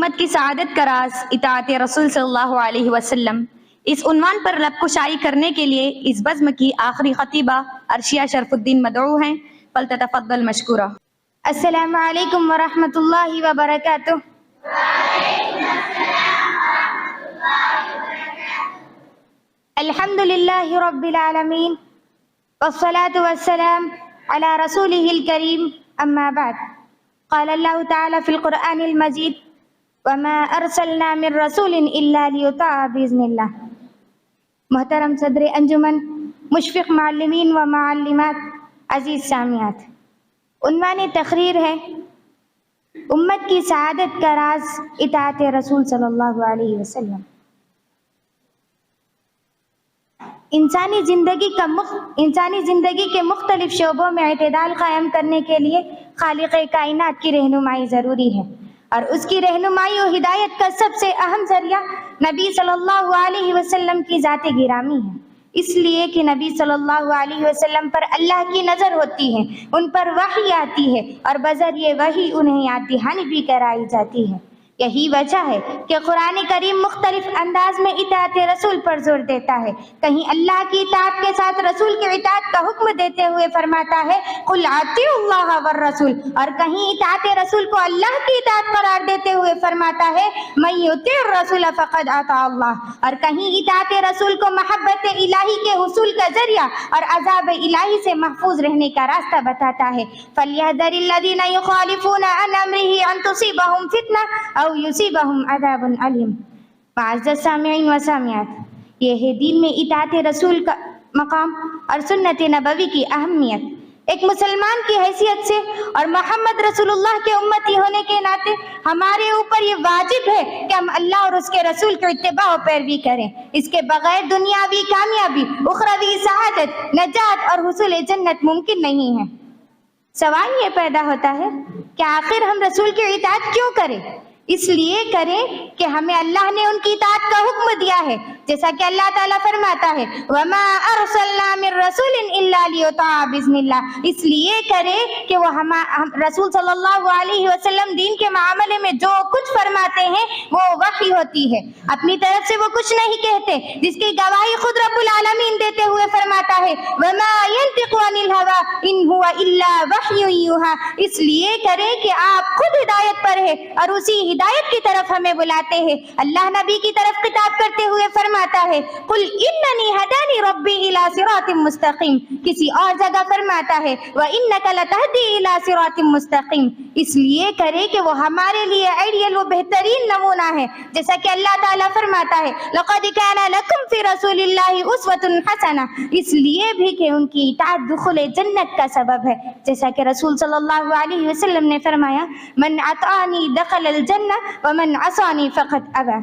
امت کی سعادت کا راز اطاعت رسول صلی اللہ علیہ وسلم، اس عنوان پر لب کشائی کرنے کے لیے اس بزم کی آخری خطیبہ عرشیہ شرف الدین مدعو ہیں، فلتتفضل مشکورہ۔ السلام علیکم ورحمۃ اللہ وبرکاتہ۔ الحمد للہ رب العالمین والصلاة والسلام على رسوله الكریم، اما بعد، قال اللہ تعالی فی القرآن المجید وما ارسلنا من رسول الا لیطاع باذن اللہ۔ محترم صدر انجمن، مشفق معلمین و معلمات، عزیز سامعات، عنوان تقریر ہے امت کی سعادت کا راز اطاعت رسول صلی اللہ علیہ وسلم۔ انسانی زندگی کے مختلف شعبوں میں اعتدال قائم کرنے کے لیے خالق کائنات کی رہنمائی ضروری ہے، اور اس کی رہنمائی و ہدایت کا سب سے اہم ذریعہ نبی صلی اللہ علیہ وسلم کی ذات گرامی ہے، اس لیے کہ نبی صلی اللہ علیہ وسلم پر اللہ کی نظر ہوتی ہے، ان پر وحی آتی ہے اور بذریعہ وحی انہیں یاد دہانی بھی کرائی جاتی ہے۔ یہی وجہ ہے کہ قرآن کریم مختلف انداز میں اطاعت رسول پر زور دیتا ہے۔ کہیں اللہ کی اطاعت کے ساتھ رسول کی اطاعت کا حکم دیتے ہوئے فرماتا ہے قل اطیعوا اللہ والرسول، اور کہیں اطاعت رسول کو اللہ کی اطاعت قرار دیتے ہوئے فرماتا ہے من یطیع الرسول فقد اطاع اللہ، اور کہیں اطاعت رسول کو محبت الہی کے حصول کا ذریعہ اور عذاب الہی سے محفوظ رہنے کا راستہ بتاتا ہے۔ فلیحذر الذین یخالفون عن امرہ ان تصیبہم فتنہ او یصیبہم عذاب علیم۔ معزز سامعین و سامعات، یہ ہے دین میں اطاعت رسول کا مقام اور سنت نبوی کی اہمیت۔ ایک مسلمان کی حیثیت سے اور محمد رسول اللہ کے امتی ہونے کے ناطے ہمارے اوپر یہ واجب ہے کہ ہم اللہ اور اس کے رسول کی اتباع و پیروی کریں۔ اس کے بغیر دنیاوی کامیابی، اخروی سعادت، نجات اور حصول جنت ممکن نہیں ہے۔ سوال یہ پیدا ہوتا ہے کہ آخر ہم رسول کی اطاعت کیوں کریں؟ اس لیے کریں کہ ہمیں اللہ نے ان کی اطاعت کا حکم دیا ہے، جیسا کہ اللہ تعالیٰ فرماتا ہے وَمَا أَرْسَلْنَا مِن رَّسُولٍ إِلَّا لِيُطَاعَ بِإِذْنِ اللَّهِ۔ اس لیے کریں کہ وہ ہم رسول صلی اللہ علیہ وسلم دین کے معاملے میں جو کچھ فرماتے ہیں وہ وحی ہوتی ہے، اپنی طرف سے وہ کچھ نہیں کہتے، جس کی گواہی خود رب العالمین دیتے ہوئے فرماتا ہے وَمَا يَنطِقُ عَنِ الْهَوَىٰ إِنْ هُوَ إِلَّا وَحْيٌ يُوحَىٰ۔ اس لیے کریں کہ آپ خود ہدایت پر ہے اور اسی ہدایت کی طرف ہمیں بلاتے ہیں۔ اللہ نبی کی طرف خطاب کرتے ہوئے فرماتا ہے قل اننی ہدانی ربی الی صراط مستقیم۔ کسی اور جگہ فرماتا ہے وانک لتہدی الی صراط مستقیم۔ اس لیے کرے کہ وہ ہمارے لیے آئیڈیل و بہترین نمونہ ہے، جیسا کہ اللہ تعالیٰ فرماتا ہے لقد کان لکم فی رسول اللہ اسوۃ حسنہ۔ اس لیے بھی کہ ان کی اطاعت دخول جنت کا سبب ہے، جیسا کہ رسول صلی اللہ علیہ وسلم نے فرمایا من اطاعنی دخل الجنہ ومن عصانی فقد ابى۔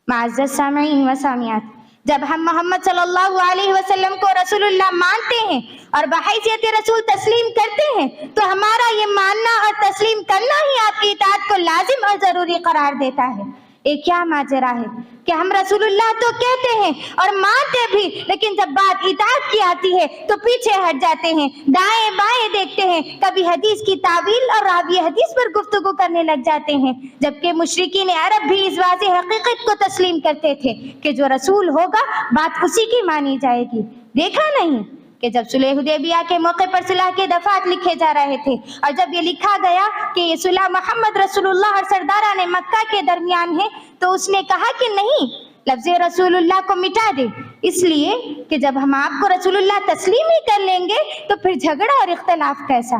معزز سامعین و سامعات، جب ہم محمد صلی اللہ علیہ وسلم کو رسول اللہ مانتے ہیں اور بحیثیت رسول تسلیم کرتے ہیں تو ہمارا یہ ماننا اور تسلیم کرنا ہی آپ کی اطاعت کو لازم اور ضروری قرار دیتا ہے۔ یہ کیا ماجرا ہے کہ ہم رسول اللہ تو کہتے ہیں اور مانتے بھی، لیکن جب بات اطاعت کی آتی ہے تو پیچھے ہٹ جاتے ہیں، دائیں بائیں دیکھتے ہیں، کبھی حدیث کی تعویل اور راوی حدیث پر گفتگو کرنے لگ جاتے ہیں، جبکہ مشرکین عرب بھی اس واضح حقیقت کو تسلیم کرتے تھے کہ جو رسول ہوگا بات اسی کی مانی جائے گی۔ دیکھا نہیں کہ جب صلح حدیبیہ کے موقع پر صلح کے دفعات لکھے جا رہے تھے، اور جب یہ لکھا گیا کہ یہ صلح محمد رسول اللہ اور سرداران مکہ کے درمیان ہے، تو اس نے کہا کہ نہیں، لفظ رسول اللہ کو مٹا دے، اس لیے کہ جب ہم آپ کو رسول اللہ تسلیم ہی کر لیں گے تو پھر جھگڑا اور اختلاف کیسا؟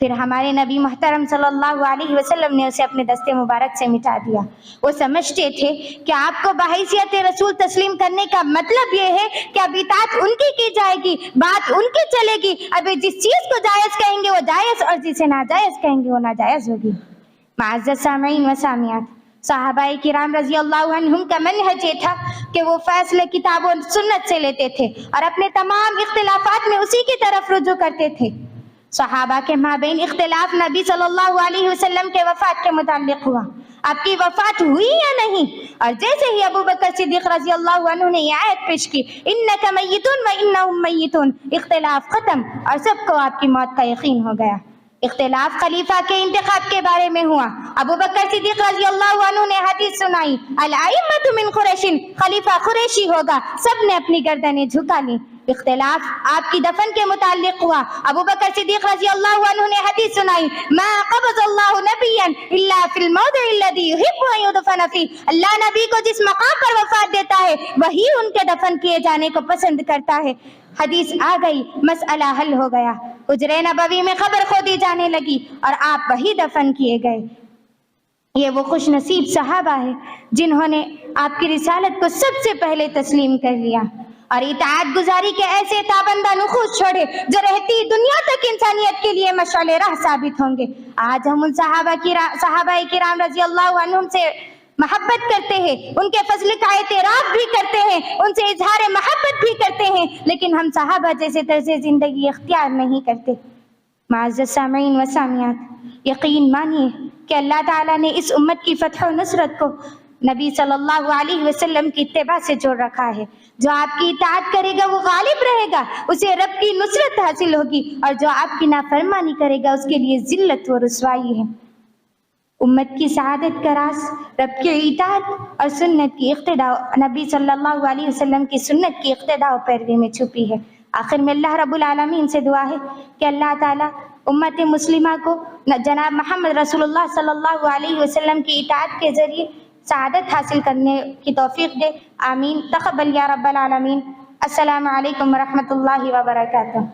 پھر ہمارے نبی محترم صلی اللہ علیہ وسلم نے اسے اپنے دستے مبارک سے مٹا دیا۔ وہ سمجھتے تھے کہ آپ کو بحیثیت رسول تسلیم کرنے کا مطلب یہ ہے کہ اب اطاعت ان کی جائے گی، بات ان کی چلے گی، اب جس چیز کو جائز کہیں گے وہ جائز اور جسے ناجائز کہیں گے وہ ناجائز ہوگی۔ معزز سامعین و سامعات، صحابہ کرام رضی اللہ عنہم کا منہج یہ تھا کہ وہ فیصلے کتاب و سنت سے لیتے تھے اور اپنے تمام اختلافات میں اسی کی طرف رجوع کرتے تھے۔ صحابہ کے مابین اختلاف نبی صلی اللہ علیہ وسلم کے وفات کے متعلق ہوا، آپ کی وفات ہوئی یا نہیں، اور جیسے ہی ابو بکر صدیق رضی اللہ عنہ نے یہ آیت پیش کی انک میتون و انہم میتون، اختلاف ختم اور سب کو آپ کی موت کا یقین ہو گیا۔ اختلاف خلیفہ کے انتخاب کے بارے میں ہوا. ابو بکر صدیق رضی اللہ عنہ نے حدیث سنائی الائمۃ من قریش، خلیفہ قریشی ہوگا. سب نے اپنی گردنیں جھکا لی. اختلاف آپ کی دفن کے متعلق ہوا. ابو بکر صدیق رضی اللہ عنہ نے حدیث سنائی ما قبض اللہ نبیا الا فی الموضع الذی یحب ان یدفن فیہ، اللہ نبی کو جس مقام پر وفات دیتا ہے وہی ان کے دفن کیے جانے کو پسند کرتا ہے. حدیث آ گئی، مسئلہ حل ہو گیا. حجرہ نبوی میں قبر کھودی جانے لگی اور آپ وہی دفن کیے گئے. یہ وہ خوش نصیب صحابہ ہیں جنہوں نے آپ کی رسالت کو سب سے پہلے تسلیم کر لیا اور اطاعت گزاری کے ایسے تابندہ نخوت چھوڑے جو رہتی دنیا تک انسانیت کے لیے مشعل راہ ثابت ہوں گے. آج ہم ان صحابہ کرام رضی اللہ عنہم سے محبت کرتے ہیں، ان کے فضل کا اعتراف بھی کرتے ہیں، ان سے اظہار محبت بھی کرتے ہیں، لیکن ہم صحابہ جیسے طرز زندگی اختیار نہیں کرتے. معزز سامعین و سامعات، یقین مانیے کہ اللہ تعالیٰ نے اس امت کی فتح و نصرت کو نبی صلی اللہ علیہ وسلم کی اتباع سے جوڑ رکھا ہے. جو آپ کی اطاعت کرے گا وہ غالب رہے گا، اسے رب کی نصرت حاصل ہوگی، اور جو آپ کی نافرمانی کرے گا اس کے لیے ذلت و رسوائی ہے. امت کی سعادت کا راز رب کی اطاعت اور سنت کی اقتداء، نبی صلی اللہ علیہ وسلم کی سنت کی اقتداء و پیروی میں چھپی ہے. آخر میں اللہ رب العالمین سے دعا ہے کہ اللہ تعالیٰ امت مسلمہ کو جناب محمد رسول اللہ صلی اللہ علیہ وسلم کی اطاعت کے ذریعے سعادت حاصل کرنے کی توفیق دے. آمین. تقبل یا رب العالمین. السلام علیکم ورحمۃ اللہ وبرکاتہ.